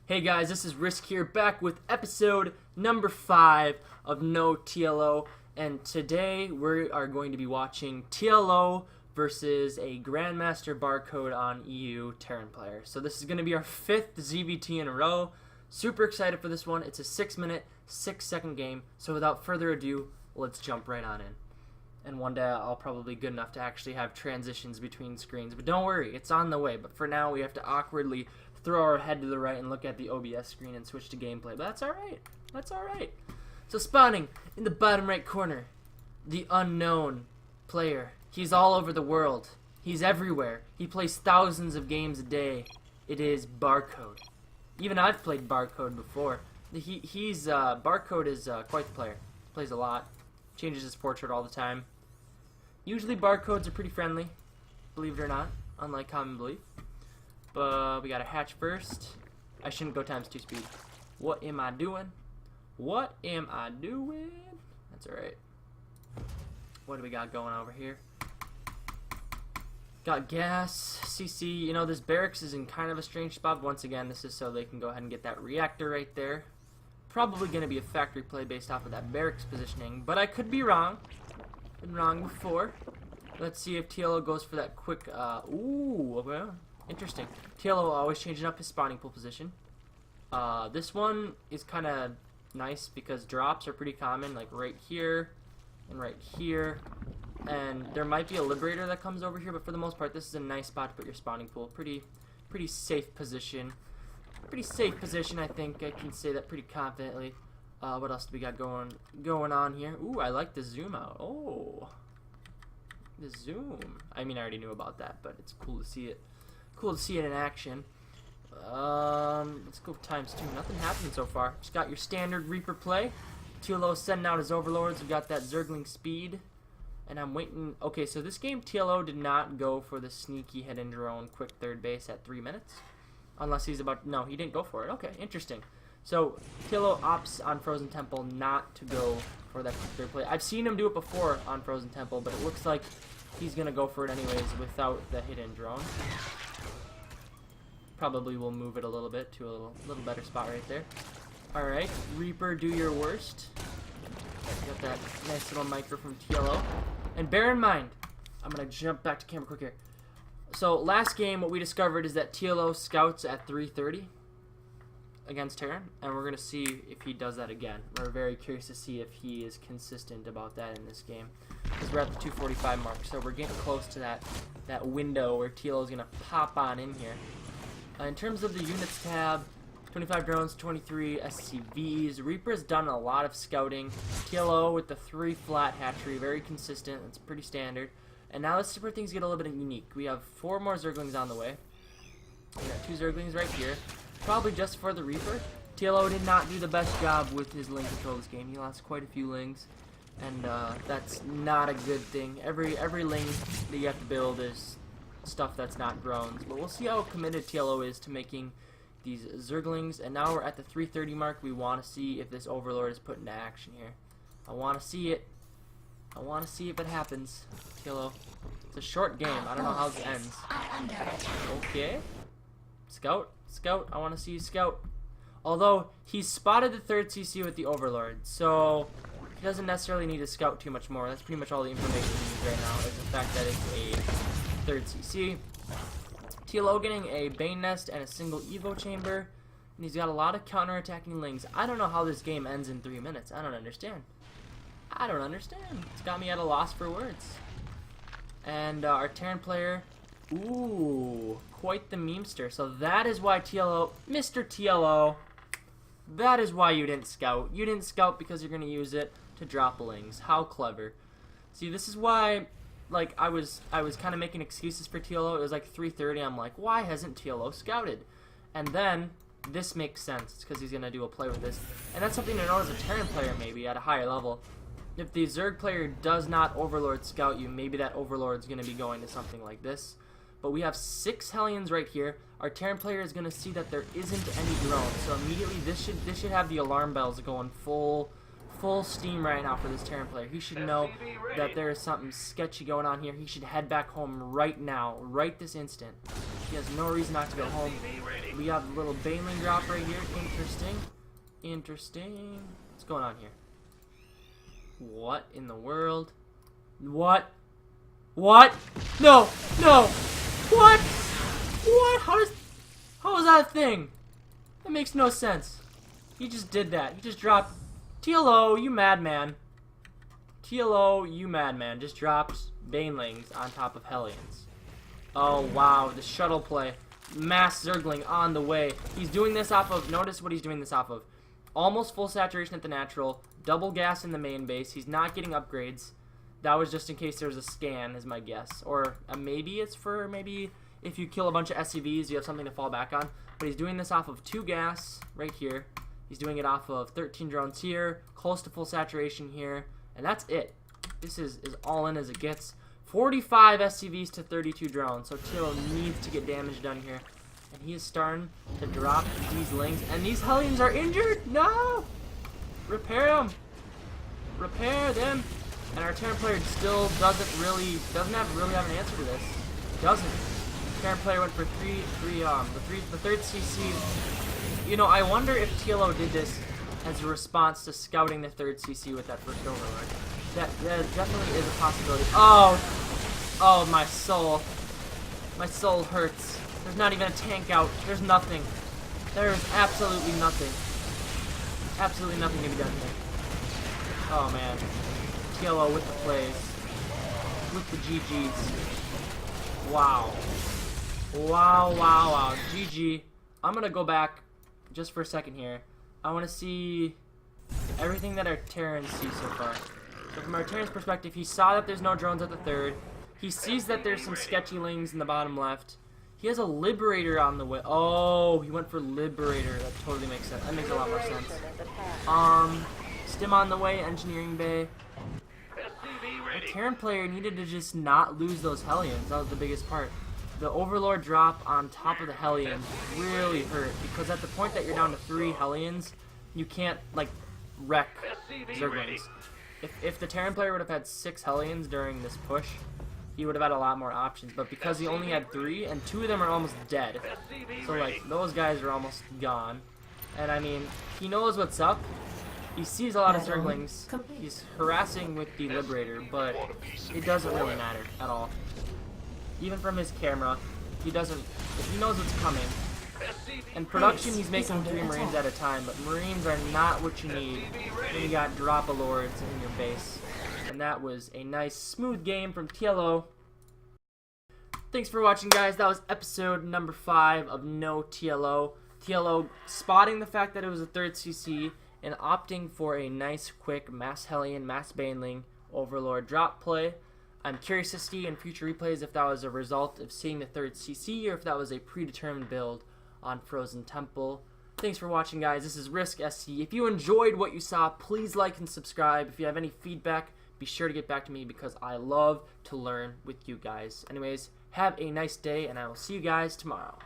Hey guys, this is Risk here, back with episode number 5 of No TLO, and today we are going to be watching TLO versus a Grandmaster barcode on EU Terran player. So this is going to be our 5th ZvT in a row. Super excited for this one. It's a 6-minute, 6-second game, so without further ado, let's jump right on in. And one day I'll probably be good enough to actually have transitions between screens, but don't worry, it's on the way. But for now, we have to awkwardly throw our head to the right and look at the OBS screen and switch to gameplay. But that's alright. That's alright. So spawning in the bottom right corner, the unknown player. He's all over the world. He's everywhere. He plays thousands of games a day. It is Barcode. Even I've played Barcode before. Barcode is quite the player. Plays a lot. Changes his portrait all the time. Usually Barcodes are pretty friendly, believe it or not, unlike common belief. But we gotta hatch first. I shouldn't go times 2 speed. What am I doing? What am I doing? That's alright. What do we got going over here? Got gas, CC. You know, this barracks is in kind of a strange spot. Once again, this is so they can go ahead and get that reactor right there. Probably going to be a factory play based off of that barracks positioning, but I could be wrong. Been wrong before. Let's see if TLO goes for that quick, ooh, well, interesting. TLO always changing up his spawning pool position. This one is kind of nice because drops are pretty common, like right here and right here. And there might be a liberator that comes over here, but for the most part, this is a nice spot to put your spawning pool. Pretty safe position. Pretty safe position, I think. I can say that pretty confidently. What else do we got going on here? Ooh, I like the zoom out. Oh, the zoom. I mean, I already knew about that, but it's cool to see it. Cool to see it in action. Let's go times 2. Nothing happening so far. Just got your standard Reaper play. TLO sending out his overlords. We got that Zergling speed. And I'm waiting. Okay, so this game, TLO did not go for the sneaky hidden drone quick third base at 3 minutes. Unless he's about... No, he didn't go for it. Okay, interesting. So, TLO opts on Frozen Temple not to go for that quick third play. I've seen him do it before on Frozen Temple, but it looks like he's going to go for it anyways without the hidden drone. Probably will move it a little bit to a little better spot right there. Alright, Reaper, do your worst. Got that nice little micro from TLO. And bear in mind, I'm going to jump back to camera quick here. So last game, what we discovered is that TLO scouts at 3:30 against Terran, and we're going to see if he does that again. We're very curious to see if he is consistent about that in this game. Because we're at the 2:45 mark, so we're getting close to that window where TLO is going to pop on in here. In terms of the units tab, 25 drones, 23 SCVs. Reaper's done a lot of scouting. TLO with the 3 flat hatchery, very consistent. That's pretty standard. And now let's see where things get a little bit unique. We have 4 more Zerglings on the way. We got 2 Zerglings right here. Probably just for the Reaper. TLO did not do the best job with his ling control this game. He lost quite a few lings. And that's not a good thing. Every ling that you have to build is stuff that's not drones. But we'll see how committed TLO is to making these Zerglings. And now we're at the 3:30 mark. We want to see if this Overlord is put into action here. I want to see it. I want to see if it happens. TLO. It's a short game. I don't know how this ends. Okay. Scout. Scout. I want to see you scout. Although, he's spotted the 3rd CC with the Overlord. So, he doesn't necessarily need to scout too much more. That's pretty much all the information he needs right now. Is the fact that it's a 3rd CC. TLO getting a Bane Nest and a single Evo Chamber. And he's got a lot of counter-attacking lings. I don't know how this game ends in 3 minutes. I don't understand. I don't understand. It's got me at a loss for words. And our Terran player, ooh, quite the memester. So that is why TLO, Mr. TLO, that is why you didn't scout. You didn't scout because you're going to use it to drop lings. How clever. See, this is why, like, I was kind of making excuses for TLO. It was like 3:30. I'm like, why hasn't TLO scouted? And then this makes sense. It's because he's going to do a play with this. And that's something to know as a Terran player maybe at a higher level. If the Zerg player does not Overlord scout you, maybe that Overlord's going to be going to something like this. But we have 6 Hellions right here. Our Terran player is going to see that there isn't any drones. So immediately this should have the alarm bells going full steam right now for this Terran player. He should know that there is something sketchy going on here. He should head back home right now, right this instant. He has no reason not to go home. We have a little baneling drop right here. Interesting. Interesting. What's going on here? What in the world? What? What? No! No! What? What? How is that a thing? That makes no sense. He just did that. He just dropped... TLO, you madman. TLO, you madman. Just dropped banelings on top of Hellions. Oh, wow. The shuttle play. Mass Zergling on the way. He's doing this off of... Notice what he's doing this off of. Almost full saturation at the natural. Double gas in the main base. He's not getting upgrades. That was just in case there was a scan, is my guess. Or maybe it's for maybe if you kill a bunch of SCVs, you have something to fall back on. But he's doing this off of 2 gas right here. He's doing it off of 13 drones here. Close to full saturation here. And that's it. This is as all in as it gets. 45 SCVs to 32 drones. So TLO needs to get damage done here. And he is starting to drop these lings. And these Hellions are injured? No! Repair them! Repair them! And our Terran player still doesn't really have an answer to this. Doesn't. Terran player went for the third CC. You know, I wonder if TLO did this as a response to scouting the third CC with that first overlord. That definitely is a possibility. Oh, my soul. My soul hurts. There's not even a tank out. There's nothing. There is absolutely nothing. Absolutely nothing to be done here. Oh man. TLO with the plays. With the GGs. Wow. Wow, wow, wow. GG. I'm gonna go back just for a second here. I want to see everything that our Terrans see so far. So from our Terran's perspective, he saw that there's no drones at the third. He sees that there's some sketchy lings in the bottom left. He has a Liberator on the way. Oh, he went for Liberator. That totally makes sense. That makes a lot more sense. Stim on the way, Engineering Bay. The Terran player needed to just not lose those Hellions. That was the biggest part. The Overlord drop on top of the Hellions really hurt, because at the point that you're down to 3 Hellions, you can't, like, wreck Zerglings. If the Terran player would have had 6 Hellions during this push, he would have had a lot more options. But because he only had 3, and 2 of them are almost dead, so, like, those guys are almost gone. And, I mean, he knows what's up. He sees a lot of Zerglings. He's harassing with the Liberator, but it doesn't really matter at all. Even from his camera, he knows what's coming. In production, he's making 3 Marines at a time, but Marines are not what you need when you got drop-a-lords in your base. And that was a nice, smooth game from TLO. Thanks for watching, guys. That was episode number 5 of No TLO. TLO spotting the fact that it was a 3rd CC and opting for a nice, quick Mass Hellion, Mass Baneling, Overlord drop play. I'm curious to see in future replays if that was a result of seeing the 3rd CC or if that was a predetermined build on Frozen Temple. Thanks for watching, guys. This is RiskSC. If you enjoyed what you saw, please like and subscribe. If you have any feedback, be sure to get back to me because I love to learn with you guys. Anyways, have a nice day, and I will see you guys tomorrow.